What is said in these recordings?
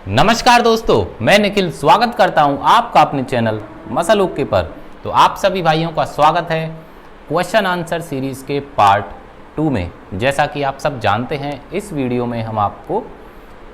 नमस्कार दोस्तों, मैं निखिल स्वागत करता हूं आपका अपने चैनल मसल ओके पर। तो आप सभी भाइयों का स्वागत है क्वेश्चन आंसर सीरीज़ के पार्ट 2 में। जैसा कि आप सब जानते हैं, इस वीडियो में हम आपको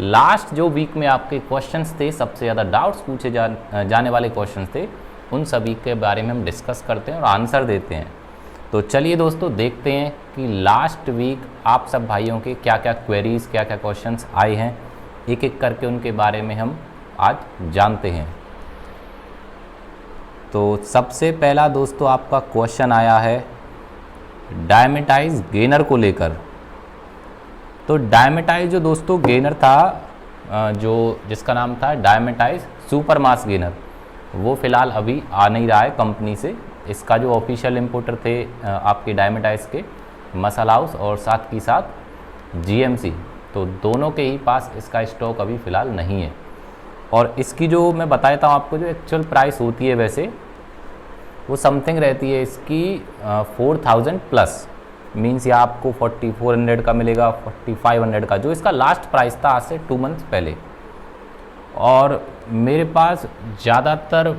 लास्ट जो वीक में आपके क्वेश्चंस थे, सबसे ज़्यादा डाउट्स पूछे जाने वाले क्वेश्चंस थे, उन सभी के बारे में हम डिस्कस करते हैं और आंसर देते हैं। तो चलिए दोस्तों, देखते हैं कि लास्ट वीक आप सब भाइयों के क्या क्या क्वेरीज़, क्या क्या क्वेश्चंस आए हैं। एक एक करके उनके बारे में हम आज जानते हैं। तो सबसे पहला दोस्तों आपका क्वेश्चन आया है डायमेटाइज गेनर को लेकर। तो डायमेटाइज जो दोस्तों गेनर था, जो जिसका नाम था डायमेटाइज सुपर मास गेनर, वो फ़िलहाल अभी आ नहीं रहा है कंपनी से। इसका जो ऑफिशियल इंपोर्टर थे आपके डायमेटाइज के, मसल हाउस और साथ ही साथ जीएमसी, तो दोनों के ही पास इसका स्टॉक अभी फ़िलहाल नहीं है। और इसकी जो मैं बताता हूँ आपको, जो एक्चुअल प्राइस होती है वैसे वो समथिंग रहती है इसकी 4000 प्लस, मीन्स या आपको 4400 का मिलेगा, 4500 का, जो इसका लास्ट प्राइस था आज से 2 मंथ्स पहले। और मेरे पास ज़्यादातर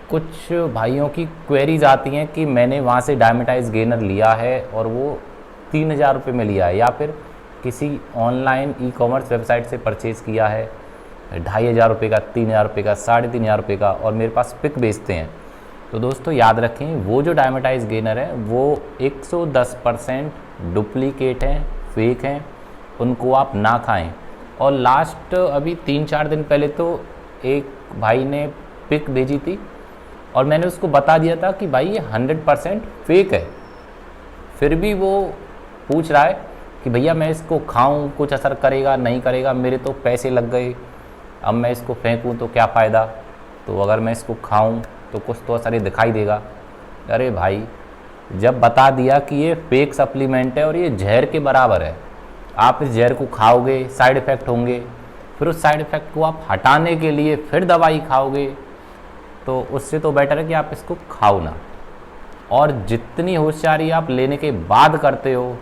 कुछ भाइयों की क्वेरीज आती हैं कि मैंने वहाँ से डायमेटाइज गेनर लिया है और वो 3000 रुपये में लिया है, या फिर किसी ऑनलाइन ई कॉमर्स वेबसाइट से परचेज़ किया है 2500 रुपये का, 3000 रुपये का, 3500 रुपये का, और मेरे पास पिक बेचते हैं। तो दोस्तों याद रखें, वो जो डायमेटाइज गेनर है वो 110% डुप्लीकेट हैं, फेक हैं, उनको आप ना खाएं। और लास्ट अभी 3-4 दिन पहले तो एक भाई ने पिक भेजी थी और मैंने उसको बता दिया था कि भाई ये 100% फेक है। फिर भी वो पूछ रहा है कि भैया मैं इसको खाऊं, कुछ असर करेगा नहीं करेगा, मेरे तो पैसे लग गए, अब मैं इसको फेंकूं तो क्या फ़ायदा, तो अगर मैं इसको खाऊं तो कुछ तो असर दिखाई देगा। अरे भाई, जब बता दिया कि ये फेक सप्लीमेंट है और ये जहर के बराबर है, आप इस जहर को खाओगे, साइड इफ़ेक्ट होंगे, फिर उस साइड इफ़ेक्ट को आप हटाने के लिए फिर दवाई खाओगे, तो उससे तो बेटर है कि आप इसको खाओ ना। और जितनी होशियारी आप लेने के बाद करते हो,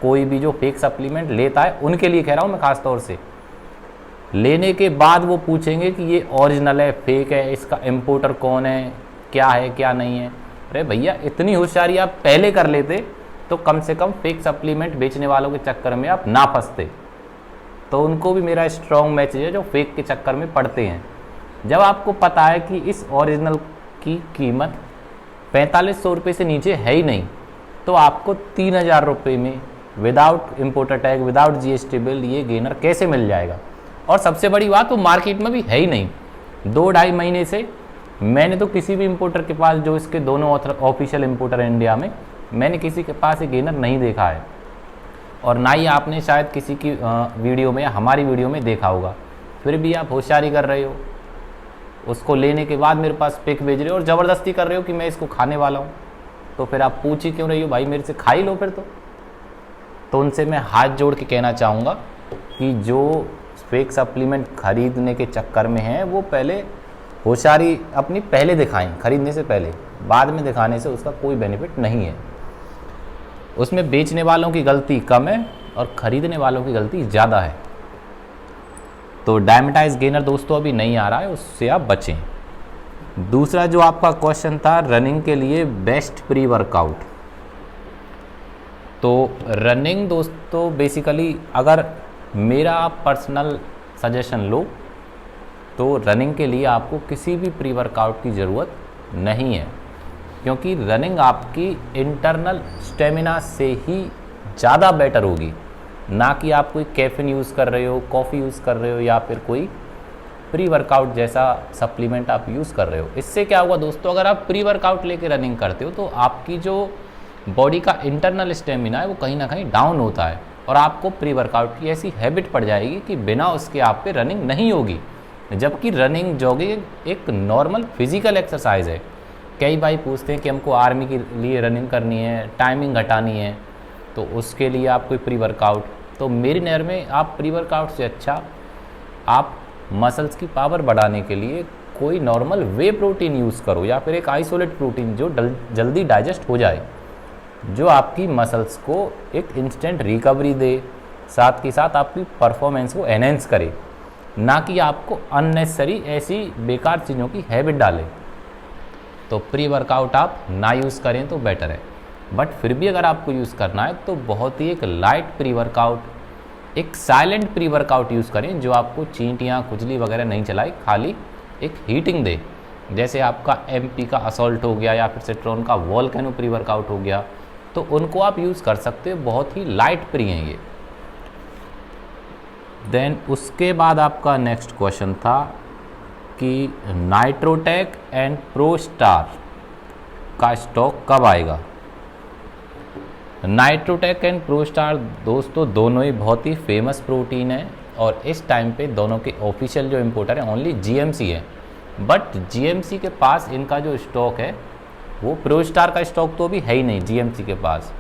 कोई भी जो फेक सप्लीमेंट लेता है उनके लिए कह रहा हूँ मैं ख़ास तौर से, लेने के बाद वो पूछेंगे कि ये ओरिजिनल है, फेक है, इसका इंपोर्टर कौन है, क्या नहीं है। अरे भैया, इतनी होशियारी आप पहले कर लेते तो कम से कम फेक सप्लीमेंट बेचने वालों के चक्कर में आप ना फंसते। तो उनको भी मेरा स्ट्रॉन्ग मैसेज है जो फेक के चक्कर में पड़ते हैं। जब आपको पता है कि इस ओरिजिनल की कीमत 4500 रुपये से नीचे है ही नहीं, तो आपको 3000 रुपये में without importer tag, without GST bill ये गेनर कैसे मिल जाएगा। और सबसे बड़ी बात, वो मार्केट में भी है ही नहीं। 2-2.5 महीने से मैंने तो किसी भी इम्पोर्टर के पास, जो इसके दोनों ऑफिशियल इम्पोर्टर है इंडिया में, मैंने किसी के पास ये गेनर नहीं देखा है। और ना ही आपने शायद किसी की वीडियो में या हमारी वीडियो में देखा होगा। फिर भी आप होशियारी कर रहे हो, उसको लेने के बाद मेरे पास पिक भेज रहे हो और ज़बरदस्ती कर रहे हो कि मैं इसको खाने वाला हूँ। तो फिर आप पूछ ही क्यों रही हो भाई, मेरे से खा ही लो फिर तो उनसे मैं हाथ जोड़ के कहना चाहूँगा कि जो फेक सप्लीमेंट खरीदने के चक्कर में हैं, वो पहले होशियारी अपनी पहले दिखाएं, खरीदने से पहले। बाद में दिखाने से उसका कोई बेनिफिट नहीं है। उसमें बेचने वालों की गलती कम है और ख़रीदने वालों की गलती ज़्यादा है। तो डायमेटाइज गेनर दोस्तों अभी नहीं आ रहा है, उससे आप बचें। दूसरा जो आपका क्वेश्चन था, रनिंग के लिए बेस्ट प्री वर्कआउट। तो रनिंग दोस्तों बेसिकली, अगर मेरा आप पर्सनल सजेशन लो तो रनिंग के लिए आपको किसी भी प्री वर्कआउट की ज़रूरत नहीं है, क्योंकि रनिंग आपकी इंटरनल स्टेमिना से ही ज़्यादा बेटर होगी, ना कि आप कोई कैफीन यूज़ कर रहे हो, कॉफ़ी यूज़ कर रहे हो, या फिर कोई प्री वर्कआउट जैसा सप्लीमेंट आप यूज़ कर रहे हो। इससे क्या होगा दोस्तों, अगर आप प्री वर्कआउट लेके रनिंग करते हो तो आपकी जो बॉडी का इंटरनल स्टेमिना है वो कहीं ना कहीं डाउन होता है, और आपको प्री वर्कआउट की ऐसी हैबिट पड़ जाएगी कि बिना उसके आप पे रनिंग नहीं होगी। जबकि रनिंग, जॉगिंग एक नॉर्मल फिजिकल एक्सरसाइज है। कई भाई पूछते हैं कि हमको आर्मी के लिए रनिंग करनी है, टाइमिंग घटानी है, तो उसके लिए आप कोई प्री वर्कआउट, तो मेरी नज़र में आप प्री वर्कआउट से अच्छा आप मसल्स की पावर बढ़ाने के लिए कोई नॉर्मल वे प्रोटीन यूज़ करो, या फिर एक आइसोलेट प्रोटीन जो जल्दी डाइजेस्ट हो जाए, जो आपकी मसल्स को एक इंस्टेंट रिकवरी दे, साथ ही साथ आपकी परफॉर्मेंस को एनहेंस करे। ना कि आपको अननेसेसरी ऐसी बेकार चीज़ों की हैबिट डालें। तो प्री वर्कआउट आप ना यूज़ करें तो बेटर है। बट फिर भी अगर आपको यूज़ करना है तो बहुत ही एक लाइट प्री वर्कआउट, एक साइलेंट प्री वर्कआउट यूज़ करें जो आपको चींटियाँ खुजली वगैरह नहीं चलाए, खाली एक हीटिंग दे। जैसे आपका MP का असॉल्ट हो गया या फिर सिट्रॉन का वोल्केनो प्री वर्कआउट हो गया, तो उनको आप यूज़ कर सकते हो, बहुत ही लाइट प्री हैं ये। देन उसके बाद आपका नेक्स्ट क्वेश्चन था कि नाइट्रोटेक एंड प्रोस्टार का स्टॉक कब आएगा। नाइट्रोटेक एंड प्रोस्टार दोस्तों दोनों ही बहुत ही फेमस प्रोटीन है और इस टाइम पे दोनों के ऑफिशियल जो इम्पोर्टर है ओनली GMC है। बट GMC के पास इनका जो स्टॉक है वो प्रोस्टार का स्टॉक तो अभी है ही नहीं GMC के पास।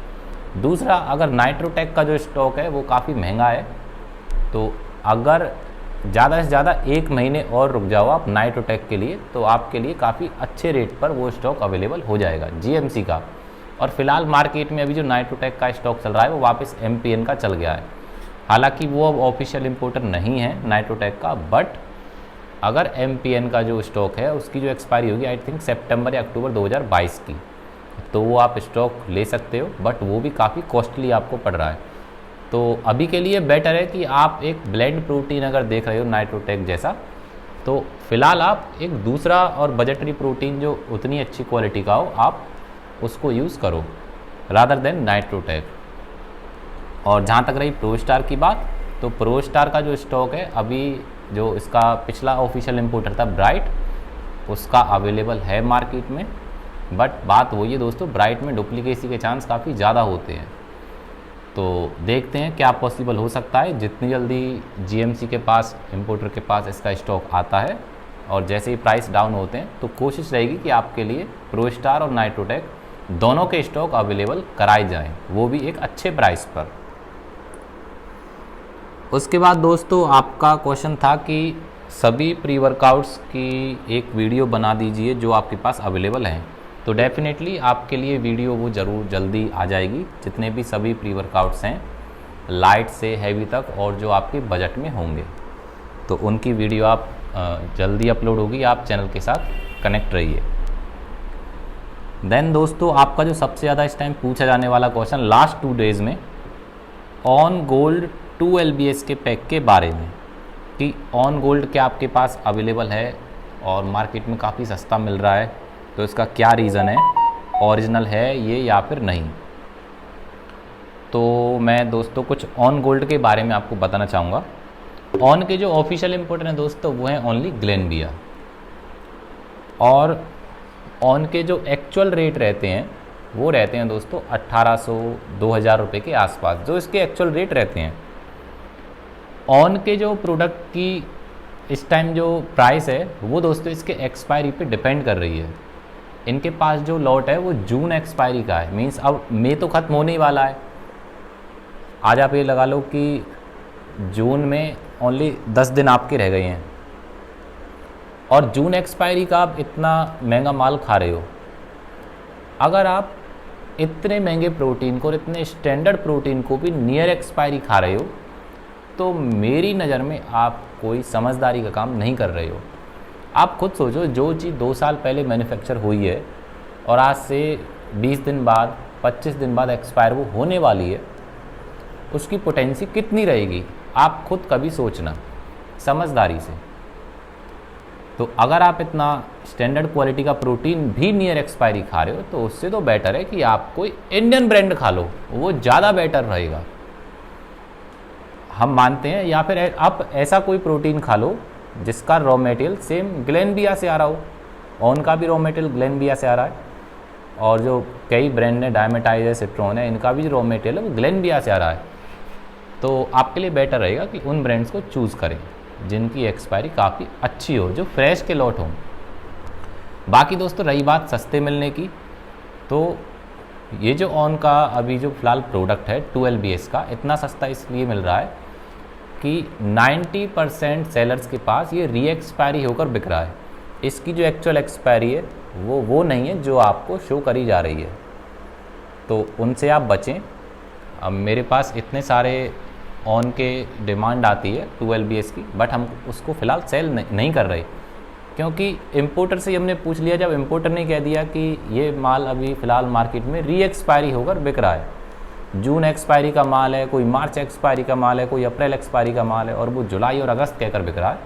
दूसरा, अगर नाइट्रोटेक का जो स्टॉक है वो काफ़ी महंगा है, तो अगर ज़्यादा से ज़्यादा 1 महीने और रुक जाओ आप नाइट्रोटेक के लिए, तो आपके लिए काफ़ी अच्छे रेट पर वो स्टॉक अवेलेबल हो जाएगा GMC का। और फिलहाल मार्केट में अभी जो नाइट्रोटेक का स्टॉक चल रहा है वो वापस MPN का चल गया है। हालांकि वो अब ऑफिशियल इम्पोर्टर नहीं है नाइट्रोटेक का, बट अगर MPN का जो स्टॉक है उसकी जो एक्सपायरी होगी आई थिंक सितंबर या अक्टूबर 2022 की, तो वो आप स्टॉक ले सकते हो, बट वो भी काफ़ी कॉस्टली आपको पड़ रहा है। तो अभी के लिए बेटर है कि आप एक ब्लेंड प्रोटीन अगर देख रहे हो नाइट्रोटेक जैसा, तो फिलहाल आप एक दूसरा और बजटरी प्रोटीन जो उतनी अच्छी क्वालिटी का हो आप उसको यूज़ करो रादर देन नाइट्रोटेक। और जहाँ तक रही प्रोस्टार की बात, तो प्रोस्टार का जो स्टॉक है अभी जो इसका पिछला ऑफिशियल इम्पोर्टर था ब्राइट, उसका अवेलेबल है मार्केट में। बट बात वही है दोस्तों, ब्राइट में डुप्लीकेसी के चांस काफ़ी ज़्यादा होते हैं। तो देखते हैं क्या पॉसिबल हो सकता है। जितनी जल्दी GMC के पास, इम्पोर्टर के पास इसका स्टॉक आता है और जैसे ही प्राइस डाउन होते हैं तो कोशिश रहेगी कि आपके लिए प्रोस्टार और नाइट्रोटेक दोनों के स्टॉक अवेलेबल कराए जाएं, वो भी एक अच्छे प्राइस पर। उसके बाद दोस्तों आपका क्वेश्चन था कि सभी प्री वर्कआउट्स की एक वीडियो बना दीजिए जो आपके पास अवेलेबल हैं। तो डेफिनेटली आपके लिए वीडियो वो ज़रूर जल्दी आ जाएगी, जितने भी सभी प्री वर्कआउट्स हैं लाइट से हैवी तक और जो आपके बजट में होंगे, तो उनकी वीडियो आप जल्दी अपलोड होगी। आप चैनल के साथ कनेक्ट रहिए। देन दोस्तों आपका जो सबसे ज़्यादा इस टाइम पूछा जाने वाला क्वेश्चन लास्ट 2 डेज़ में ऑन गोल्ड 2 LBS के पैक के बारे में, कि ऑन गोल्ड क्या आपके पास अवेलेबल है और मार्केट में काफ़ी सस्ता मिल रहा है, तो इसका क्या रीज़न है, ओरिजिनल है ये या फिर नहीं। तो मैं दोस्तों कुछ ऑन गोल्ड के बारे में आपको बताना चाहूँगा। ऑन के जो ऑफिशियल इम्पोर्टर हैं दोस्तों वो हैं ओनली ग्लेनबिया, और ऑन के जो एक्चुअल रेट रहते हैं वो रहते हैं दोस्तों 1800-2000 रुपये के आसपास, जो इसके एक्चुअल रेट रहते हैं। ऑन के जो प्रोडक्ट की इस टाइम जो प्राइस है वो दोस्तों इसके एक्सपायरी पे डिपेंड कर रही है। इनके पास जो लॉट है वो जून एक्सपायरी का है, मींस अब मई तो ख़त्म होने ही वाला है। आज आप ये लगा लो कि जून में ओनली 10 दिन आपके रह गए हैं और जून एक्सपायरी का आप इतना महंगा माल खा रहे हो। अगर आप इतने महंगे प्रोटीन को और इतने स्टैंडर्ड प्रोटीन को भी नियर एक्सपायरी खा रहे हो, तो मेरी नज़र में आप कोई समझदारी का काम नहीं कर रहे हो। आप खुद सोचो, जो चीज़ 2 साल पहले मैन्युफैक्चर हुई है और आज से 20 दिन बाद 25 दिन बाद एक्सपायर वो होने वाली है, उसकी पोटेंसी कितनी रहेगी आप खुद कभी सोचना समझदारी से। तो अगर आप इतना स्टैंडर्ड क्वालिटी का प्रोटीन भी नियर एक्सपायरी खा रहे हो, तो उससे तो बेटर है कि आप कोई इंडियन ब्रांड खा लो, वो ज़्यादा बेटर रहेगा, हम मानते हैं। या फिर आप ऐसा कोई प्रोटीन खा लो जिसका रॉ मटेरियल सेम ग्लेनबिया से आ रहा हो। ऑन का भी रॉ मटेरियल ग्लेनबिया से आ रहा है, और जो कई ब्रांड है डायमेटाइज है, सिट्रॉन है, इनका भी जो रॉ मटेरियल है वो ग्लेनबिया से आ रहा है। तो आपके लिए बेटर रहेगा कि उन ब्रांड्स को चूज़ करें जिनकी एक्सपायरी काफ़ी अच्छी हो, जो फ्रेश के लॉट हों। बाकी दोस्तों रही बात सस्ते मिलने की, तो ये जो ऑन का अभी जो फ़िलहाल प्रोडक्ट है 2 LBS का इतना सस्ता इसलिए मिल रहा है कि 90% सेलर्स के पास ये री एक्सपायरी होकर बिक रहा है। इसकी जो एक्चुअल एक्सपायरी है वो नहीं है जो आपको शो करी जा रही है, तो उनसे आप बचें। अब मेरे पास इतने सारे ऑन के डिमांड आती है 2 LBS की, बट हम उसको फ़िलहाल सेल नहीं कर रहे, क्योंकि इम्पोर्टर से हमने पूछ लिया। जब इम्पोर्टर ने कह दिया कि ये माल अभी फ़िलहाल मार्केट में री एक्सपायरी होकर बिक रहा है, जून एक्सपायरी का माल है, कोई मार्च एक्सपायरी का माल है, कोई अप्रैल एक्सपायरी का माल है, और वो जुलाई और अगस्त कहकर बिक रहा है,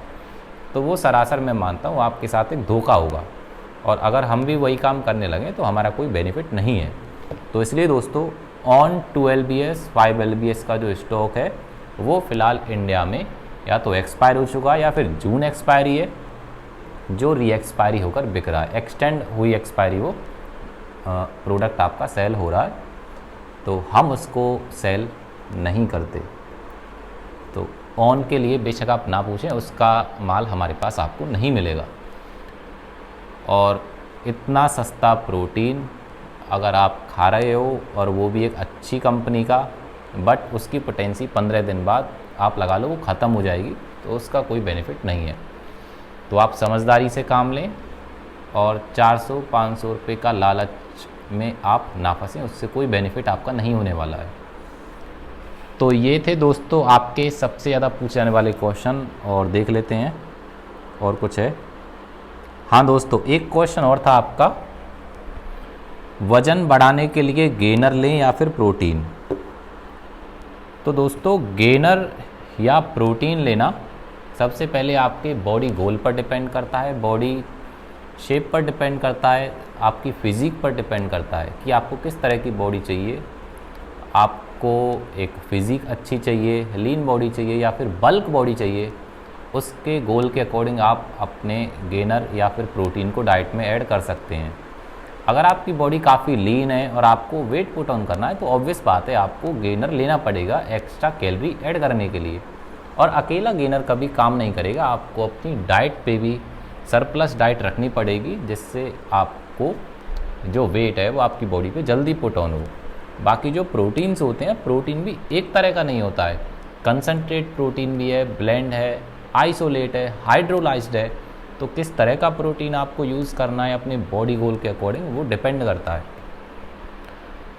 तो वो सरासर मैं मानता हूँ आपके साथ एक धोखा होगा, और अगर हम भी वही काम करने लगें तो हमारा कोई बेनिफिट नहीं है। तो इसलिए दोस्तों ऑन 2 LBS 5 LBS का जो स्टॉक है वो फ़िलहाल इंडिया में या तो एक्सपायर हो चुका है या फिर जून एक्सपायरी है जो री एक्सपायरी होकर बिक रहा है, एक्सटेंड हुई एक्सपायरी वो प्रोडक्ट आपका सेल हो रहा है, तो हम उसको सेल नहीं करते। तो ऑन के लिए बेशक आप ना पूछें, उसका माल हमारे पास आपको नहीं मिलेगा। और इतना सस्ता प्रोटीन अगर आप खा रहे हो और वो भी एक अच्छी कंपनी का, बट उसकी पोटेंसी 15 दिन बाद आप लगा लो वो ख़त्म हो जाएगी, तो उसका कोई बेनिफिट नहीं है। तो आप समझदारी से काम लें और 400-500 रुपये का लालच में आप ना फंसें, उससे कोई बेनिफिट आपका नहीं होने वाला है। तो ये थे दोस्तों आपके सबसे ज़्यादा पूछे जाने वाले क्वेश्चन, और देख लेते हैं और कुछ है। हाँ दोस्तों, एक क्वेश्चन और था आपका, वज़न बढ़ाने के लिए गेनर लें या फिर प्रोटीन। तो दोस्तों गेनर या प्रोटीन लेना सबसे पहले आपके बॉडी गोल पर डिपेंड करता है, बॉडी शेप पर डिपेंड करता है, आपकी फ़िज़िक पर डिपेंड करता है कि आपको किस तरह की बॉडी चाहिए। आपको एक फ़िज़िक अच्छी चाहिए, लीन बॉडी चाहिए या फिर बल्क बॉडी चाहिए, उसके गोल के अकॉर्डिंग आप अपने गेनर या फिर प्रोटीन को डाइट में ऐड कर सकते हैं। अगर आपकी बॉडी काफ़ी लीन है और आपको वेट पुट ऑन करना है तो ऑब्वियस बात है आपको गेनर लेना पड़ेगा एक्स्ट्रा कैलोरी ऐड करने के लिए, और अकेला गेनर कभी काम नहीं करेगा। आपको अपनी डाइट पे भी सरप्लस डाइट रखनी पड़ेगी, जिससे आपको जो वेट है वो आपकी बॉडी पे जल्दी पुट ऑन हो। बाकी जो प्रोटीन्स होते हैं, प्रोटीन भी एक तरह का नहीं होता है, कंसनट्रेट प्रोटीन भी है, ब्लेंड है, आइसोलेट है, हाइड्रोलाइज्ड है। तो किस तरह का प्रोटीन आपको यूज़ करना है अपने बॉडी गोल के अकॉर्डिंग वो डिपेंड करता है।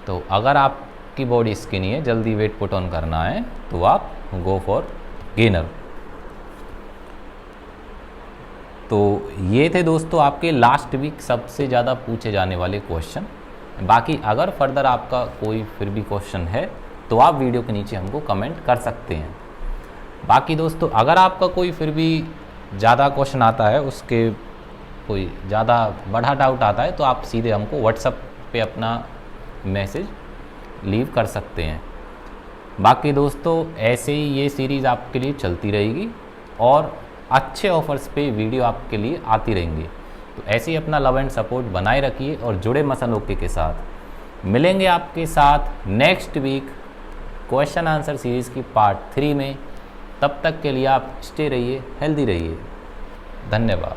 तो अगर आपकी बॉडी स्किनी है, जल्दी वेट पुट ऑन करना है, तो आप गो फॉर गेनर। तो ये थे दोस्तों आपके लास्ट वीक सबसे ज़्यादा पूछे जाने वाले क्वेश्चन। बाकी अगर फर्दर आपका कोई फिर भी क्वेश्चन है तो आप वीडियो के नीचे हमको कमेंट कर सकते हैं। बाकी दोस्तों अगर आपका कोई फिर भी ज़्यादा क्वेश्चन आता है, उसके कोई ज़्यादा बड़ा डाउट आता है, तो आप सीधे हमको व्हाट्सएप पे अपना मैसेज लीव कर सकते हैं। बाकी दोस्तों ऐसे ही ये सीरीज़ आपके लिए चलती रहेगी और अच्छे ऑफर्स पे वीडियो आपके लिए आती रहेंगी। तो ऐसे ही अपना लव एंड सपोर्ट बनाए रखिए और जुड़े मसल ओके के साथ। मिलेंगे आपके साथ next week question answer series की पार्ट 3 में। तब तक के लिए आप स्टे रहिए, हेल्दी रहिए। धन्यवाद।